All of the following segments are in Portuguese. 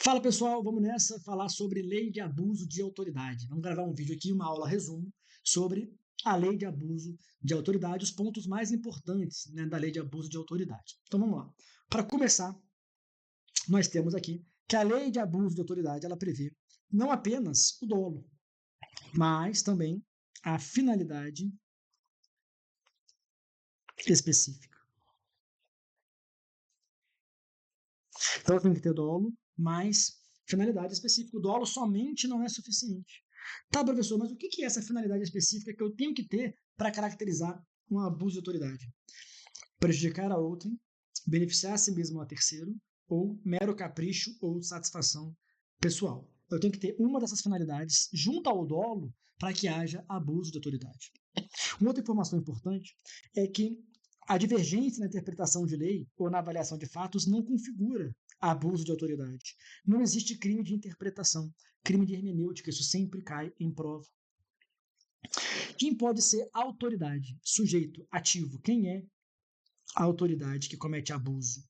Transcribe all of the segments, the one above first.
Fala pessoal, vamos nessa falar sobre lei de abuso de autoridade. Vamos gravar um vídeo aqui, uma aula resumo sobre a lei de abuso de autoridade, os pontos mais importantes, né, da lei de abuso de autoridade. Então vamos lá. Para começar, nós temos aqui que a lei de abuso de autoridade ela prevê não apenas o dolo, mas também a finalidade específica. Então tem que ter dolo, mas finalidade específica. O dolo somente não é suficiente. Tá, professor, mas o que é essa finalidade específica que eu tenho que ter para caracterizar um abuso de autoridade? Prejudicar a outrem, beneficiar a si mesmo ou a terceiro, ou mero capricho ou satisfação pessoal. Eu tenho que ter uma dessas finalidades junto ao dolo para que haja abuso de autoridade. Uma outra informação importante é que a divergência na interpretação de lei ou na avaliação de fatos não configura abuso de autoridade. Não existe crime de interpretação, crime de hermenêutica, isso sempre cai em prova. Quem pode ser autoridade? Sujeito ativo. Quem é a autoridade que comete abuso?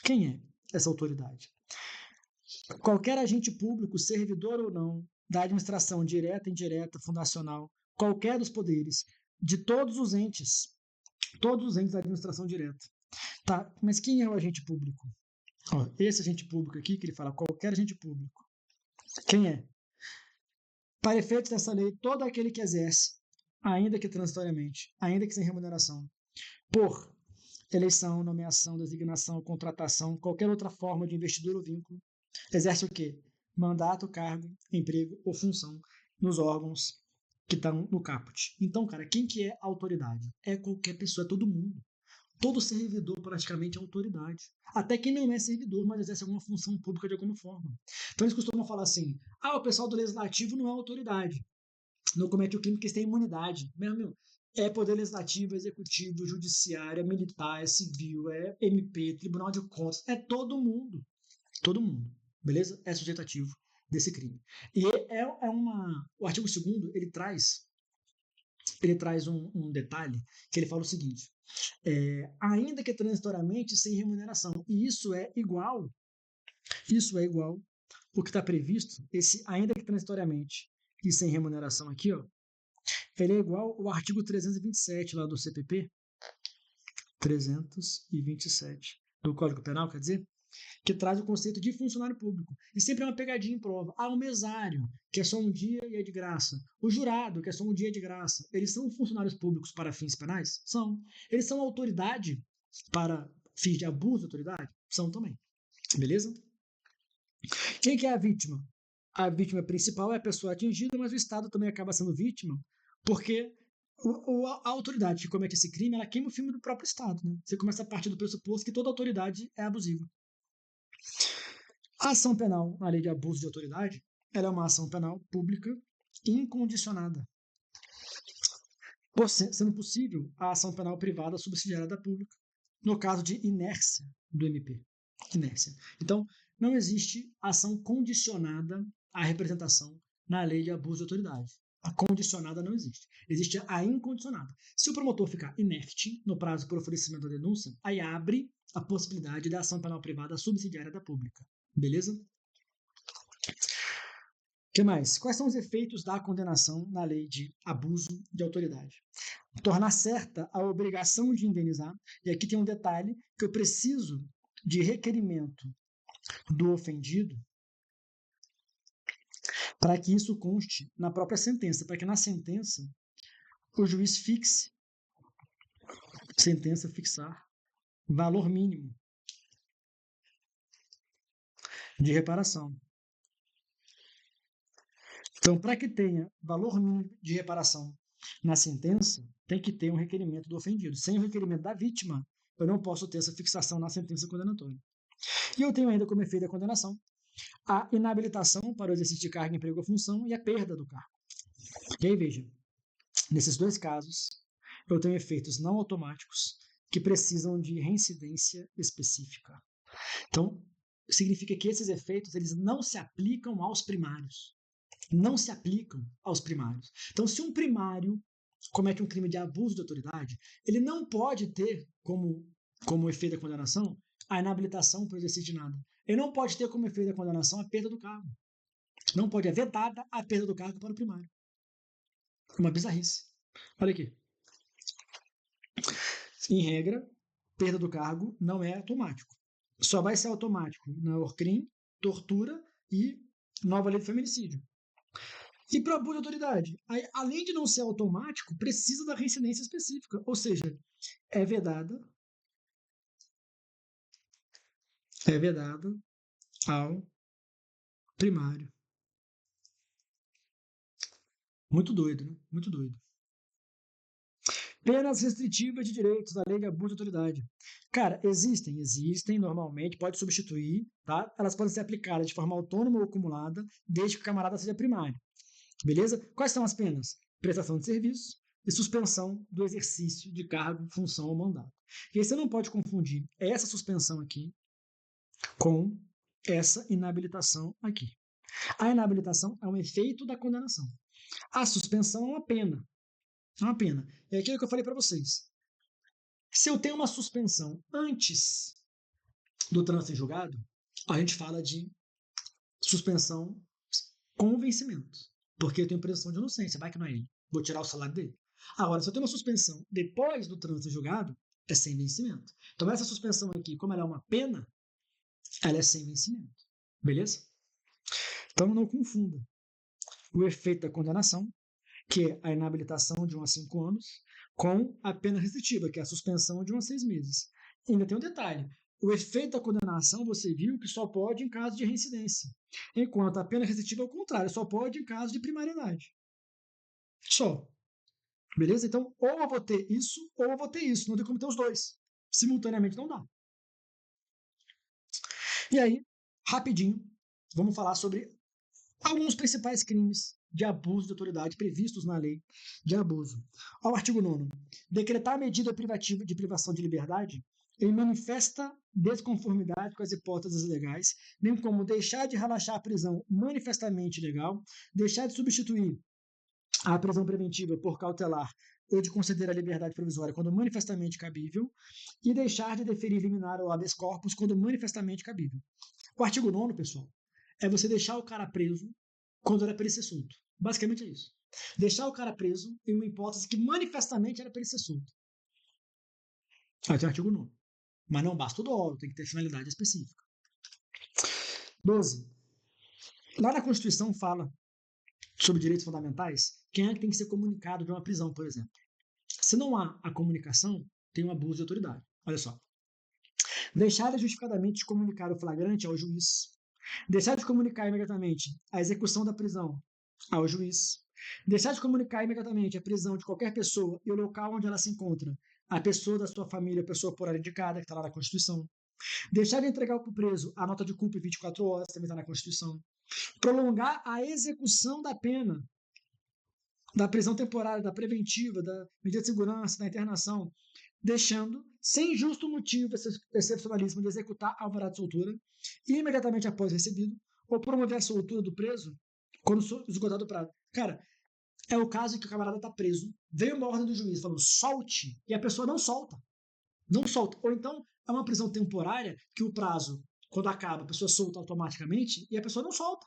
Quem é essa autoridade? Qualquer agente público, servidor ou não, da administração direta, indireta, fundacional, qualquer dos poderes, de todos os entes da administração direta. Tá, mas quem é o agente público? Ó, esse agente público aqui, que ele fala qualquer agente público. Quem é? Para efeitos dessa lei, todo aquele que exerce, ainda que transitoriamente, ainda que sem remuneração, por eleição, nomeação, designação, contratação, qualquer outra forma de investidura ou vínculo, exerce o quê? Mandato, cargo, emprego ou função nos órgãos que estão no caput. Então, cara, quem que é autoridade? É qualquer pessoa, é todo mundo. Todo servidor praticamente é autoridade. Até quem não é servidor, mas exerce alguma função pública de alguma forma. Então eles costumam falar assim: o pessoal do legislativo não é autoridade. Não comete o crime porque eles têm imunidade. Meu, é poder legislativo, executivo, judiciário, é militar, é civil, é MP, Tribunal de Contas, é todo mundo. Todo mundo. Beleza? É sujeito ativo desse crime. E o artigo 2º, ele traz um detalhe que ele fala o seguinte: ainda que transitoriamente sem remuneração. E isso é igual o que está previsto, esse ainda que transitoriamente e sem remuneração aqui, ó, ele é igual ao artigo 327 lá do CPP, 327 do Código Penal, quer dizer, que traz o conceito de funcionário público. E sempre é uma pegadinha em prova. O mesário, que é só um dia e é de graça. O jurado, que é só um dia de graça. Eles são funcionários públicos para fins penais? São. Eles são autoridade para fins de abuso de autoridade? São também. Beleza? Quem que é a vítima? A vítima principal é a pessoa atingida, mas o Estado também acaba sendo vítima, porque a autoridade que comete esse crime, ela queima o filme do próprio Estado. Né? Você começa a partir do pressuposto que toda autoridade é abusiva. A ação penal na lei de abuso de autoridade, ela é uma ação penal pública incondicionada. Sendo possível a ação penal privada subsidiária da pública, no caso de inércia do MP. Inércia. Então, não existe ação condicionada à representação na lei de abuso de autoridade. A condicionada não existe. Existe a incondicionada. Se o promotor ficar inerte no prazo por oferecimento da denúncia, aí abre a possibilidade da ação penal privada subsidiária da pública. Beleza? O que mais? Quais são os efeitos da condenação na lei de abuso de autoridade? Tornar certa a obrigação de indenizar. E aqui tem um detalhe que eu preciso de requerimento do ofendido para que isso conste na própria sentença, para que na sentença o juiz fixe, sentença fixar, valor mínimo de reparação. Então, para que tenha valor mínimo de reparação na sentença, tem que ter um requerimento do ofendido. Sem o requerimento da vítima, eu não posso ter essa fixação na sentença condenatória. E eu tenho ainda como efeito da condenação a inabilitação para o exercício de cargo, emprego ou função e a perda do cargo. E aí, veja, nesses dois casos, eu tenho efeitos não automáticos que precisam de reincidência específica. Então, significa que esses efeitos eles não se aplicam aos primários. Não se aplicam aos primários. Então, se um primário comete um crime de abuso de autoridade, ele não pode ter como efeito da condenação a inabilitação para o exercício de nada. ele não pode ter como efeito da condenação a perda do cargo. Não pode haver vedada a perda do cargo para o primário. Uma bizarrice. Olha aqui. Em regra, perda do cargo não é automático. Só vai ser automático na ORCRIM, tortura e nova lei de feminicídio. E para abuso de autoridade, aí, além de não ser automático, precisa da reincidência específica, ou seja, é vedada ao primário. Muito doido, né? Muito doido. Penas restritivas de direitos da lei de abuso de autoridade. Cara, existem normalmente, pode substituir, tá? Elas podem ser aplicadas de forma autônoma ou acumulada, desde que o camarada seja primário. Beleza? Quais são as penas? Prestação de serviço e suspensão do exercício de cargo, função ou mandato. E aí você não pode confundir essa suspensão aqui com essa inabilitação aqui. A inabilitação é um efeito da condenação. A suspensão é uma pena. É uma pena. É aquilo que eu falei para vocês. Se eu tenho uma suspensão antes do trânsito em julgado, a gente fala de suspensão com vencimento. Porque eu tenho presunção de inocência, vai que não é ele. Vou tirar o salário dele. Agora, se eu tenho uma suspensão depois do trânsito em julgado, é sem vencimento. Então, essa suspensão aqui, como ela é uma pena, ela é sem vencimento. Beleza? Então, não confunda o efeito da condenação, que é a inabilitação de 1 a 5 anos, com a pena restritiva, que é a suspensão de 1 a 6 meses. E ainda tem um detalhe. O efeito da condenação, você viu que só pode em caso de reincidência. Enquanto a pena restritiva é o contrário, só pode em caso de primariedade. Só. Beleza? Então, ou eu vou ter isso, ou eu vou ter isso. Não tem como ter os dois. Simultaneamente não dá. E aí, rapidinho, vamos falar sobre alguns principais crimes de abuso de autoridade previstos na lei de abuso. Ao artigo 9º. Decretar medida privativa de privação de liberdade em manifesta desconformidade com as hipóteses legais, bem como deixar de relaxar a prisão manifestamente ilegal, deixar de substituir a prisão preventiva por cautelar ou de conceder a liberdade provisória quando manifestamente cabível, e deixar de deferir liminar ou habeas corpus quando manifestamente cabível. O artigo 9º, pessoal, é você deixar o cara preso quando era para ele ser solto. Basicamente é isso. Deixar o cara preso em uma hipótese que manifestamente era para ele ser solto. Aí tem o artigo 9º. Mas não basta o dolo, tem que ter finalidade específica. 12. Lá na Constituição fala sobre direitos fundamentais, quem é que tem que ser comunicado de uma prisão, por exemplo. Se não há a comunicação, tem um abuso de autoridade. Olha só. Deixar justificadamente de comunicar o flagrante ao juiz. Deixar de comunicar imediatamente a execução da prisão ao juiz. Deixar de comunicar imediatamente a prisão de qualquer pessoa e o local onde ela se encontra a pessoa da sua família, a pessoa por ela indicada, que está lá na Constituição. Deixar de entregar ao preso a nota de culpa em 24 horas, também está na Constituição. Prolongar a execução da pena, da prisão temporária, da preventiva, da medida de segurança, da internação, deixando, sem justo motivo, esse excepcionalismo de executar alvará de soltura imediatamente após recebido, ou promover a soltura do preso quando esgotado o prazo. Cara, é o caso em que o camarada está preso, veio uma ordem do juiz falando solte, e a pessoa não solta. Não solta. Ou então é uma prisão temporária que o prazo, quando acaba, a pessoa solta automaticamente e a pessoa não solta.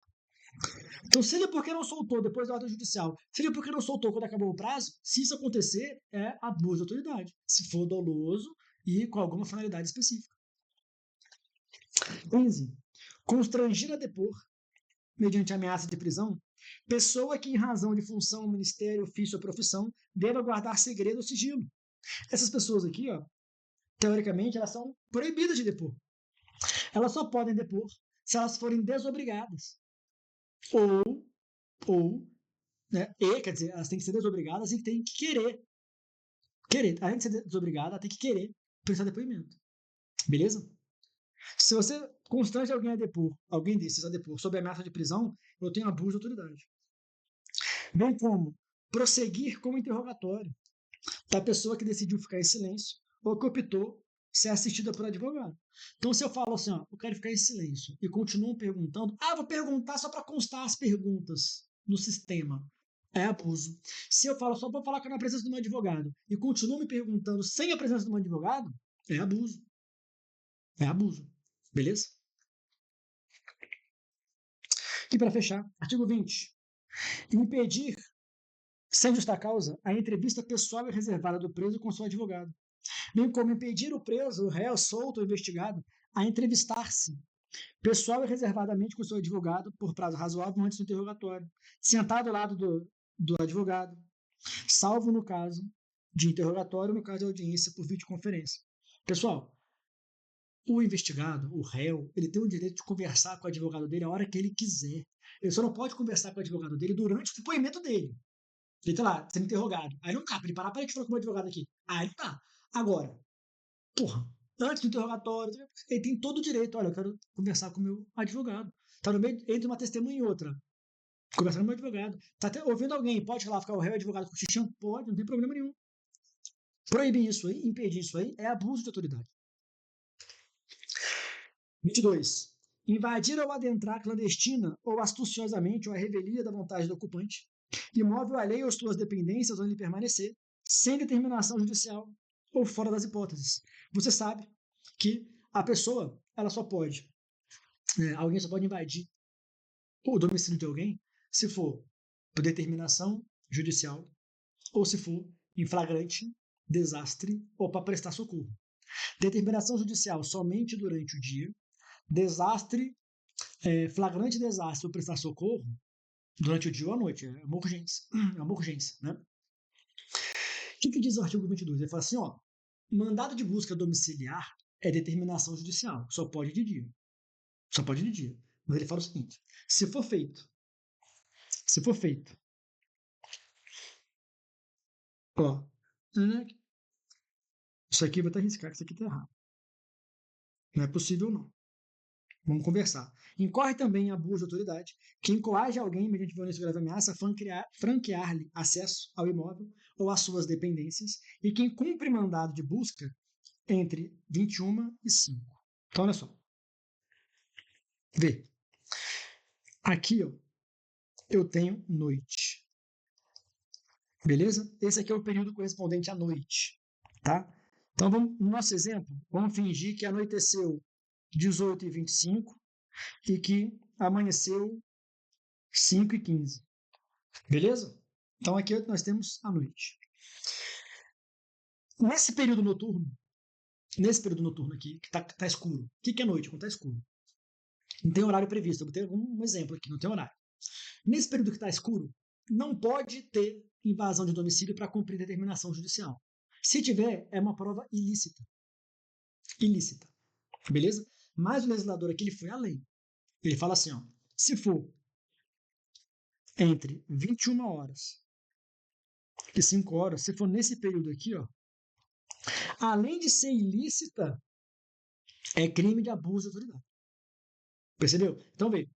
Então, se ele porque não soltou depois da ordem judicial, se ele porque não soltou quando acabou o prazo, se isso acontecer, é abuso de autoridade. Se for doloso e com alguma finalidade específica. 15. Constrangir a depor, mediante ameaça de prisão, pessoa que, em razão de função, ministério, ofício ou profissão, deva guardar segredo ou sigilo. Essas pessoas aqui, ó, teoricamente, elas são proibidas de depor. Elas só podem depor se elas forem desobrigadas. Ou né, quer dizer, elas têm que ser desobrigadas e têm que querer. Além de ser desobrigada, ela tem que querer prestar depoimento. Beleza? Se você constrange alguém a depor, alguém desses a depor sob ameaça de prisão, eu tenho abuso de autoridade. Bem como prosseguir com o interrogatório da pessoa que decidiu ficar em silêncio ou que optou ser assistida por advogado. Então, se eu falo assim, ó, eu quero ficar em silêncio e continuam perguntando, vou perguntar só para constar as perguntas no sistema, é abuso. Se eu falo só para falar que é na presença de um advogado e continuam me perguntando sem a presença de um advogado, é abuso. É abuso. Beleza? E para fechar, artigo 20. Impedir, sem justa causa, a entrevista pessoal e reservada do preso com seu advogado, bem como impedir o preso, o réu, solto ou investigado a entrevistar-se pessoal e reservadamente com seu advogado por prazo razoável antes do interrogatório, sentado ao lado do advogado, salvo no caso de interrogatório, no caso de audiência por videoconferência. Pessoal, o investigado, o réu, ele tem o direito de conversar com o advogado dele a hora que ele quiser. Ele só não pode conversar com o advogado dele durante o depoimento dele. Ele tá lá, sendo interrogado. Aí não dá pra ele parar, para de falar com o meu advogado aqui. Aí não dá. Agora, porra, antes do interrogatório, ele tem todo o direito. Olha, eu quero conversar com o meu advogado. Tá no meio entre uma testemunha e outra. Conversando com o meu advogado. Tá até ouvindo alguém, pode lá ficar o réu e o advogado com xixi? Pode, não tem problema nenhum. Proibir isso aí, impedir isso aí, é abuso de autoridade. 22. Invadir ou adentrar clandestina ou astuciosamente ou à revelia da vontade do ocupante, imóvel alheio às suas dependências onde ele permanecer, sem determinação judicial ou fora das hipóteses. Você sabe que a pessoa, ela só pode, alguém só pode invadir o domicílio de alguém se for por determinação judicial ou se for em flagrante desastre ou para prestar socorro. Determinação judicial somente durante o dia, desastre, flagrante desastre ou prestar socorro durante o dia ou à noite. É uma urgência. É uma urgência, né? O que diz o artigo 22? Ele fala assim, ó, mandado de busca domiciliar é determinação judicial, só pode de dia. Só pode de dia. Mas ele fala o seguinte, se for feito, ó, isso aqui eu vou até arriscar que isso aqui tá errado. Não é possível não. Vamos conversar. Incorre também em abuso de autoridade quem coage alguém mediante violência ou grave ameaça franquear-lhe acesso ao imóvel ou às suas dependências e quem cumpre mandado de busca entre 21 e 5. Então, olha só. Vê. Aqui, ó, eu tenho noite. Beleza? Esse aqui é o período correspondente à noite. Tá? Então, no nosso exemplo, vamos fingir que anoiteceu 18h25 e que amanheceu 5h15. Beleza? Então aqui nós temos a noite. Nesse período noturno aqui, que tá escuro. O que é noite? Quando tá escuro. Não tem horário previsto. Eu vou ter um exemplo aqui, não tem horário. Nesse período que está escuro, não pode ter invasão de domicílio para cumprir determinação judicial. Se tiver, é uma prova ilícita. Ilícita. Beleza? Mas o legislador aqui ele foi além. Ele fala assim, ó, se for entre 21 horas e 5 horas, se for nesse período aqui, ó, além de ser ilícita, é crime de abuso de autoridade. Percebeu? Então, vê.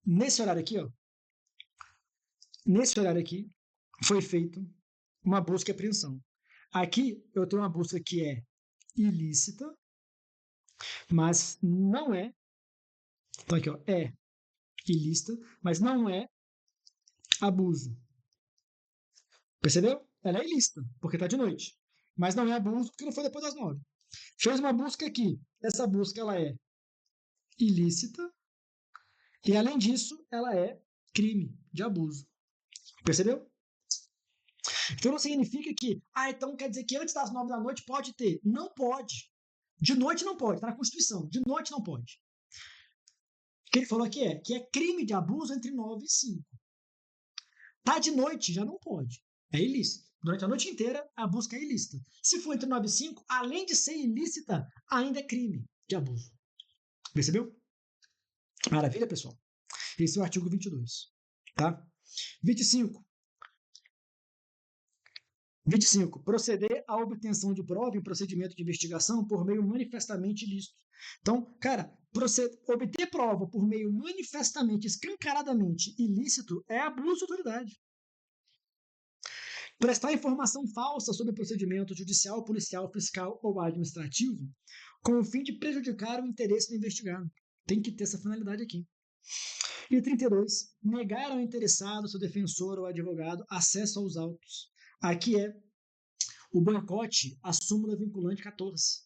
Nesse horário aqui, foi feito uma busca e apreensão. Aqui, eu tenho uma busca que é ilícita, mas não é. Então, aqui, ó, é ilícita, mas não é abuso. Percebeu? Ela é ilícita, porque está de noite. Mas não é abuso, porque não foi depois das 9. Fez uma busca aqui. Essa busca ela é ilícita e, além disso, ela é crime de abuso. Percebeu? Então não significa que, então quer dizer que antes das 9 da noite pode ter. Não pode. De noite não pode, está na Constituição. De noite não pode. O que ele falou aqui é que é crime de abuso entre 9 e 5. Tá de noite, já não pode. É ilícito. Durante a noite inteira, a busca é ilícita. Se for entre 9 e 5, além de ser ilícita, ainda é crime de abuso. Percebeu? Maravilha, pessoal? Esse é o artigo 22. Tá? 25. 25. Proceder à obtenção de prova em procedimento de investigação por meio manifestamente ilícito. Então, cara, obter prova por meio manifestamente, escancaradamente ilícito é abuso de autoridade. Prestar informação falsa sobre procedimento judicial, policial, fiscal ou administrativo com o fim de prejudicar o interesse do investigado. Tem que ter essa finalidade aqui. E 32. Negar ao interessado, seu defensor ou advogado acesso aos autos. Aqui é o boicote à súmula vinculante 14.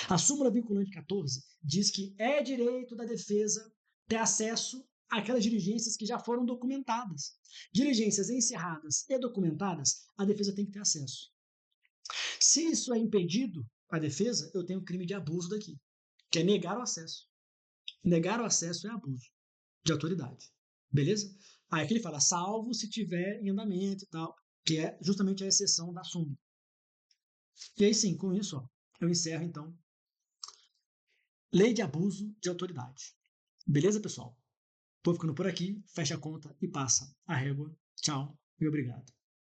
A súmula vinculante 14 diz que é direito da defesa ter acesso aquelas diligências que já foram documentadas. Diligências encerradas e documentadas, a defesa tem que ter acesso. Se isso é impedido com a defesa, eu tenho crime de abuso daqui, que é negar o acesso. Negar o acesso é abuso de autoridade. Beleza? Aí aqui ele fala, salvo se tiver em andamento e tal, que é justamente a exceção da súmula. E aí sim, com isso, ó, eu encerro então lei de abuso de autoridade. Beleza, pessoal? Vou ficando por aqui, fecha a conta e passa a régua. Tchau e obrigado.